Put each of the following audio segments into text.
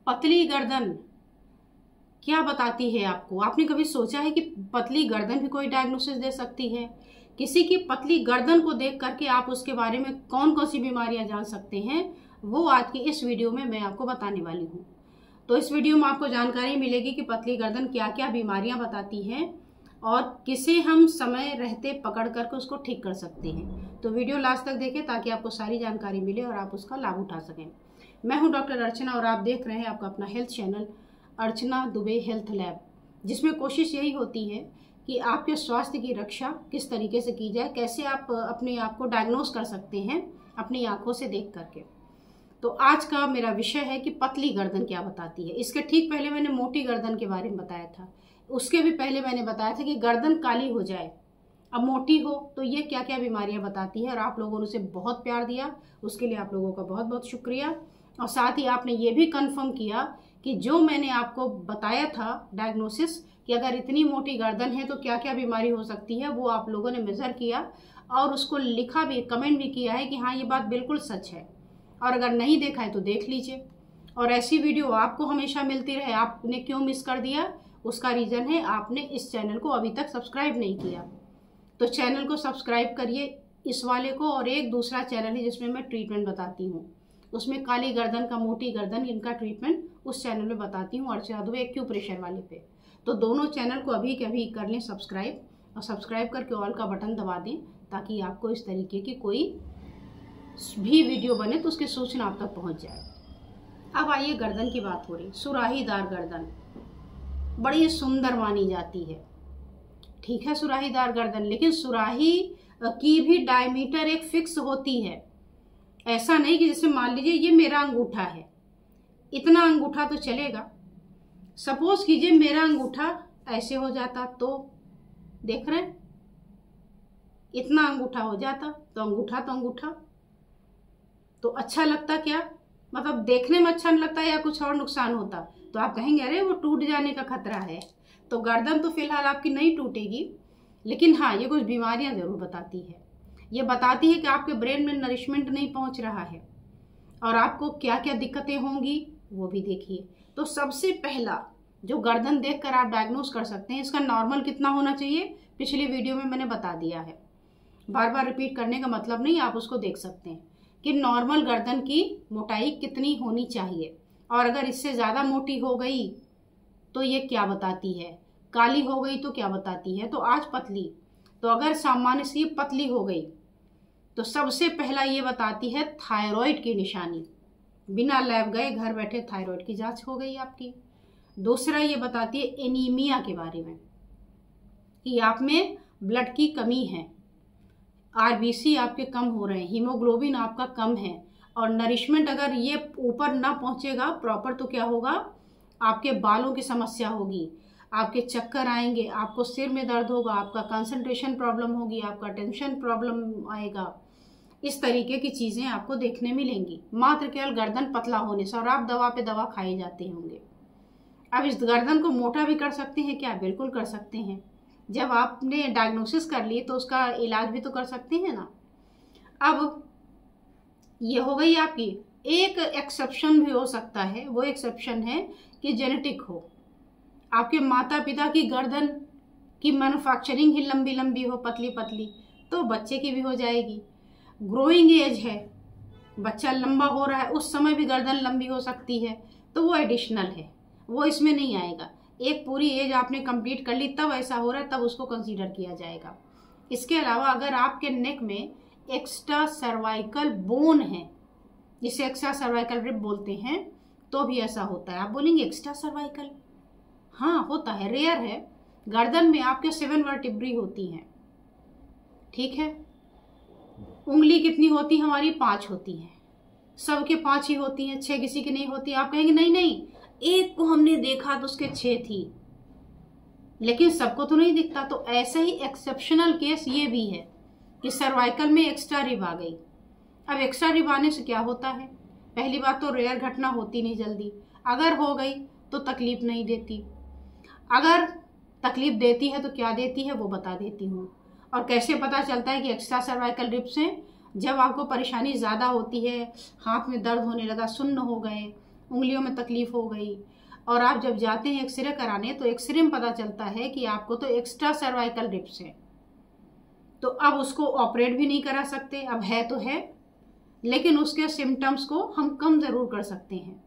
पतली गर्दन क्या बताती है आपको? आपने कभी सोचा है कि पतली गर्दन भी कोई डायग्नोसिस दे सकती है? किसी की पतली गर्दन को देख करके आप उसके बारे में कौन कौन सी बीमारियां जान सकते हैं, वो आज की इस वीडियो में मैं आपको बताने वाली हूँ। तो इस वीडियो में आपको जानकारी मिलेगी कि पतली गर्दन क्या क्या बीमारियां बताती हैं और किसे हम समय रहते पकड़ करके उसको ठीक कर सकते हैं। तो वीडियो लास्ट तक देखें ताकि आपको सारी जानकारी मिले और आप उसका लाभ उठा सकें। मैं हूं डॉक्टर अर्चना और आप देख रहे हैं आपका अपना हेल्थ चैनल अर्चना दुबे हेल्थ लैब, जिसमें कोशिश यही होती है कि आपके स्वास्थ्य की रक्षा किस तरीके से की जाए, कैसे आप अपने आप को डायग्नोस कर सकते हैं अपनी आंखों से देख करके। तो आज का मेरा विषय है कि पतली गर्दन क्या बताती है। इसके ठीक पहले मैंने मोटी गर्दन के बारे में बताया था, उसके भी पहले मैंने बताया था कि गर्दन काली हो जाए, अब मोटी हो, तो ये क्या क्या बीमारियां बताती है। और आप लोगों ने उसे बहुत प्यार दिया, उसके लिए आप लोगों का बहुत बहुत शुक्रिया। और साथ ही आपने ये भी कंफर्म किया कि जो मैंने आपको बताया था डायग्नोसिस कि अगर इतनी मोटी गर्दन है तो क्या क्या बीमारी हो सकती है, वो आप लोगों ने मेजर किया और उसको लिखा भी, कमेंट भी किया है कि हाँ ये बात बिल्कुल सच है। और अगर नहीं देखा है तो देख लीजिए। और ऐसी वीडियो आपको हमेशा मिलती रहे, आपने क्यों मिस कर दिया, उसका रीज़न है आपने इस चैनल को अभी तक सब्सक्राइब नहीं किया। तो चैनल को सब्सक्राइब करिए, इस वाले को। और एक दूसरा चैनल है जिसमें मैं ट्रीटमेंट बताती हूँ, उसमें काली गर्दन का, मोटी गर्दन, इनका ट्रीटमेंट उस चैनल में बताती हूँ, अर्चना दुबे एक्यूप्रेशर वाले पे। तो दोनों चैनल को अभी के अभी कर लें सब्सक्राइब, और सब्सक्राइब करके ऑल का बटन दबा दें ताकि आपको इस तरीके की कोई भी वीडियो बने तो उसकी सूचना आप तक पहुँच जाए। अब आइए, गर्दन की बात हो रही। सुराहीदार गर्दन बड़ी सुंदर मानी जाती है, ठीक है, सुराहीदार गर्दन। लेकिन सुराही की भी डायमीटर एक फिक्स होती है। ऐसा नहीं कि जैसे मान लीजिए ये मेरा अंगूठा है, इतना अंगूठा तो चलेगा। सपोज कीजिए मेरा अंगूठा ऐसे हो जाता, तो देख रहे हैं, इतना अंगूठा हो जाता, तो अंगूठा तो अच्छा लगता क्या? मतलब देखने में अच्छा नहीं लगता या कुछ और नुकसान होता? तो आप कहेंगे अरे वो टूट जाने का खतरा है। तो गर्दन तो फिलहाल आपकी नहीं टूटेगी, लेकिन हाँ ये कुछ बीमारियां जरूर बताती है। ये बताती है कि आपके ब्रेन में नरिशमेंट नहीं पहुंच रहा है और आपको क्या क्या दिक्कतें होंगी वो भी देखिए। तो सबसे पहला जो गर्दन देखकर आप डायग्नोस कर सकते हैं, इसका नॉर्मल कितना होना चाहिए पिछली वीडियो में मैंने बता दिया है, बार बार रिपीट करने का मतलब नहीं, आप उसको देख सकते हैं कि नॉर्मल गर्दन की मोटाई कितनी होनी चाहिए। और अगर इससे ज़्यादा मोटी हो गई तो ये क्या बताती है, काली हो गई तो क्या बताती है। तो आज पतली, तो अगर सामान्य से पतली हो गई तो सबसे पहला ये बताती है थायराइड की निशानी। बिना लैब गए घर बैठे थायराइड की जांच हो गई आपकी। दूसरा ये बताती है एनीमिया के बारे में, कि आप में ब्लड की कमी है, आरबीसी आपके कम हो रहे हैं, हीमोग्लोबिन आपका कम है। और नरिशमेंट अगर ये ऊपर ना पहुंचेगा प्रॉपर तो क्या होगा, आपके बालों की समस्या होगी, आपके चक्कर आएंगे, आपको सिर में दर्द होगा, आपका कंसंट्रेशन प्रॉब्लम होगी, आपका टेंशन प्रॉब्लम आएगा। इस तरीके की चीज़ें आपको देखने मिलेंगी मात्र केवल गर्दन पतला होने से। और आप दवा पे दवा खाए जाते होंगे। अब इस गर्दन को मोटा भी कर सकते हैं क्या? बिल्कुल कर सकते हैं। जब आपने डायग्नोसिस कर ली तो उसका इलाज भी तो कर सकते हैं ना। अब ये हो गई आपकी। एक एक्सेप्शन भी हो सकता है, वो एक्सेप्शन है कि जेनेटिक हो, आपके माता पिता की गर्दन की मैन्युफैक्चरिंग ही लंबी लंबी हो, पतली पतली, तो बच्चे की भी हो जाएगी। ग्रोइंग एज है, बच्चा लंबा हो रहा है, उस समय भी गर्दन लंबी हो सकती है, तो वो एडिशनल है, वो इसमें नहीं आएगा। एक पूरी एज आपने कंप्लीट कर ली तब ऐसा हो रहा है, तब उसको कंसीडर किया जाएगा। इसके अलावा अगर आपके नेक में एक्स्ट्रा सर्वाइकल बोन है, जिसे एक्स्ट्रा सर्वाइकल रिब बोलते हैं, तो भी ऐसा होता है। आप बोलेंगे एक्स्ट्रा सर्वाइकल, हाँ होता है, रेयर है। गर्दन में आपके 7 वर्टिब्री होती हैं, ठीक है। उंगली कितनी होती है हमारी? 5 होती हैं, सबके 5 ही होती हैं, 6 किसी की नहीं होती। आप कहेंगे नहीं नहीं, एक को हमने देखा तो उसके 6 थी, लेकिन सबको तो नहीं दिखता। तो ऐसे ही एक्सेप्शनल केस ये भी है कि सर्वाइकल में एक्स्ट्रा रिब आ गई। अब एक्स्ट्रा रिब आने से क्या होता है? पहली बात तो रेयर घटना होती नहीं जल्दी, अगर हो गई तो तकलीफ नहीं देती, अगर तकलीफ देती है तो क्या देती है वो बता देती हूँ। और कैसे पता चलता है कि एक्स्ट्रा सर्वाइकल रिब से? जब आपको परेशानी ज़्यादा होती है, हाथ में दर्द होने लगा, सुन्न हो गए, उंगलियों में तकलीफ हो गई, और आप जब जाते हैं एक्सरे कराने तो एक्सरे में पता चलता है कि आपको तो एक्स्ट्रा सर्वाइकल रिब्स है, तो अब उसको ऑपरेट भी नहीं करा सकते। अब है तो है, लेकिन उसके सिम्टम्स को हम कम ज़रूर कर सकते हैं।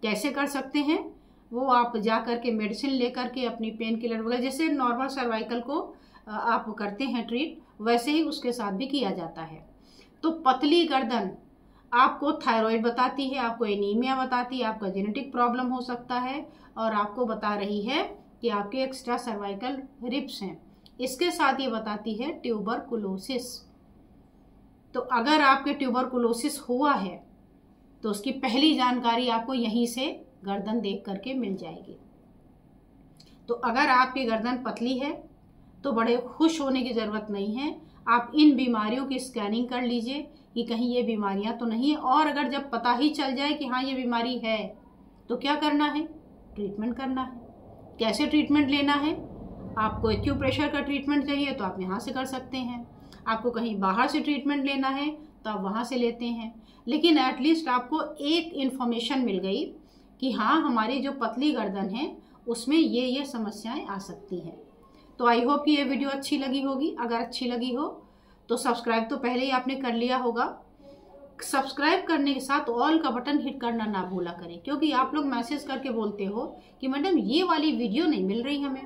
कैसे कर सकते हैं? वो आप जा कर के मेडिसिन ले करके अपनी पेन किलर वगैरह, जैसे नॉर्मल सर्वाइकल को आप करते हैं ट्रीट, वैसे ही उसके साथ भी किया जाता है। तो पतली गर्दन आपको थायराइड बताती है, आपको एनीमिया बताती है, आपका जेनेटिक प्रॉब्लम हो सकता है, और आपको बता रही है कि आपके एक्स्ट्रा सर्वाइकल रिब्स हैं। इसके साथ ये बताती है ट्यूबरकुलोसिस। तो अगर आपके ट्यूबरकुलोसिस हुआ है तो उसकी पहली जानकारी आपको यहीं से गर्दन देख करके मिल जाएगी। तो अगर आपकी गर्दन पतली है तो बड़े खुश होने की ज़रूरत नहीं है। आप इन बीमारियों की स्कैनिंग कर लीजिए कि कहीं ये बीमारियां तो नहीं है, और अगर जब पता ही चल जाए कि हाँ ये बीमारी है तो क्या करना है? ट्रीटमेंट करना है। कैसे ट्रीटमेंट लेना है? आपको एक्यूप्रेशर का ट्रीटमेंट चाहिए तो आप यहाँ से कर सकते हैं, आपको कहीं बाहर से ट्रीटमेंट लेना है तो आप वहाँ से लेते हैं, लेकिन एटलीस्ट आपको एक इन्फॉर्मेशन मिल गई कि हाँ हमारी जो पतली गर्दन है उसमें ये समस्याएं आ सकती हैं। तो आई होप कि ये वीडियो अच्छी लगी होगी। अगर अच्छी लगी हो तो सब्सक्राइब तो पहले ही आपने कर लिया होगा। सब्सक्राइब करने के साथ ऑल का बटन हिट करना ना भूला करें, क्योंकि आप लोग मैसेज करके बोलते हो कि मैडम ये वाली वीडियो नहीं मिल रही हमें।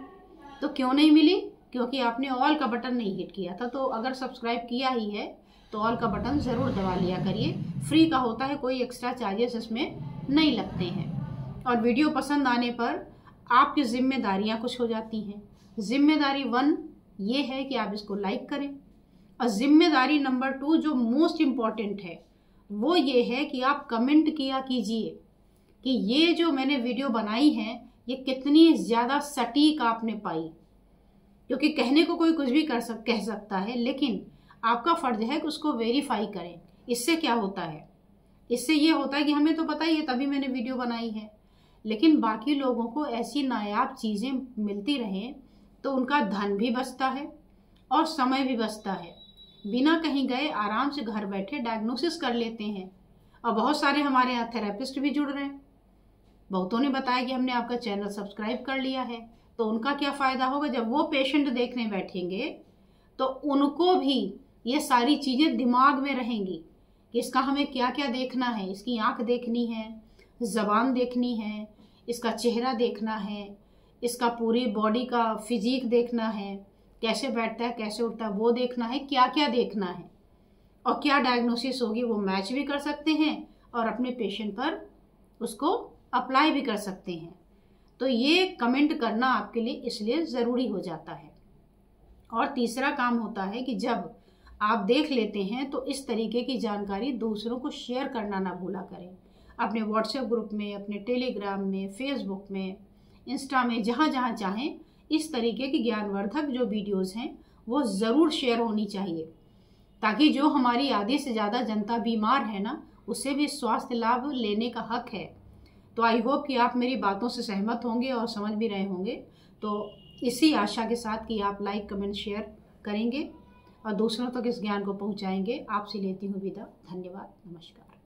तो क्यों नहीं मिली? क्योंकि आपने ऑल का बटन नहीं हिट किया था। तो अगर सब्सक्राइब किया ही है तो ऑल का बटन ज़रूर दबा लिया करिए। फ्री का होता है, कोई एक्स्ट्रा चार्जेस इसमें नहीं लगते हैं। और वीडियो पसंद आने पर आपकी जिम्मेदारियां कुछ हो जाती हैं। जिम्मेदारी 1 ये है कि आप इसको लाइक करें, और जिम्मेदारी नंबर 2 जो मोस्ट इम्पॉर्टेंट है वो ये है कि आप कमेंट किया कीजिए कि ये जो मैंने वीडियो बनाई है ये कितनी ज़्यादा सटीक आपने पाई। क्योंकि कहने को कोई कुछ भी कह सकता है, लेकिन आपका फ़र्ज है कि उसको वेरीफाई करें। इससे क्या होता है? इससे ये होता है कि हमें तो पता ही है तभी मैंने वीडियो बनाई है, लेकिन बाकी लोगों को ऐसी नायाब चीज़ें मिलती रहें तो उनका धन भी बचता है और समय भी बचता है। बिना कहीं गए आराम से घर बैठे डायग्नोसिस कर लेते हैं। और बहुत सारे हमारे यहाँ थेरेपिस्ट भी जुड़ रहे हैं। बहुतों ने बताया कि हमने आपका चैनल सब्सक्राइब कर लिया है। तो उनका क्या फ़ायदा होगा? जब वो पेशेंट देखने बैठेंगे तो उनको भी ये सारी चीज़ें दिमाग में रहेंगी कि इसका हमें क्या क्या देखना है। इसकी आँख देखनी है, ज़बान देखनी है, इसका चेहरा देखना है, इसका पूरी बॉडी का फिजिक देखना है, कैसे बैठता है, कैसे उठता है, वो देखना है, क्या क्या देखना है, और क्या डायग्नोसिस होगी वो मैच भी कर सकते हैं और अपने पेशेंट पर उसको अप्लाई भी कर सकते हैं। तो ये कमेंट करना आपके लिए इसलिए ज़रूरी हो जाता है। और तीसरा काम होता है कि जब आप देख लेते हैं तो इस तरीके की जानकारी दूसरों को शेयर करना ना भूला करें। अपने व्हाट्सएप ग्रुप में, अपने टेलीग्राम में, फेसबुक में, इंस्टा में, जहाँ जहाँ चाहें इस तरीके की ज्ञानवर्धक जो वीडियोस हैं वो ज़रूर शेयर होनी चाहिए, ताकि जो हमारी आधे से ज़्यादा जनता बीमार है ना, उससे भी स्वास्थ्य लाभ लेने का हक है। तो आई होप कि आप मेरी बातों से सहमत होंगे और समझ भी रहे होंगे। तो इसी आशा के साथ कि आप लाइक, कमेंट, शेयर करेंगे और दूसरों तक इस ज्ञान को पहुंचाएंगे, आपसे लेती हूँ विदा। धन्यवाद, नमस्कार।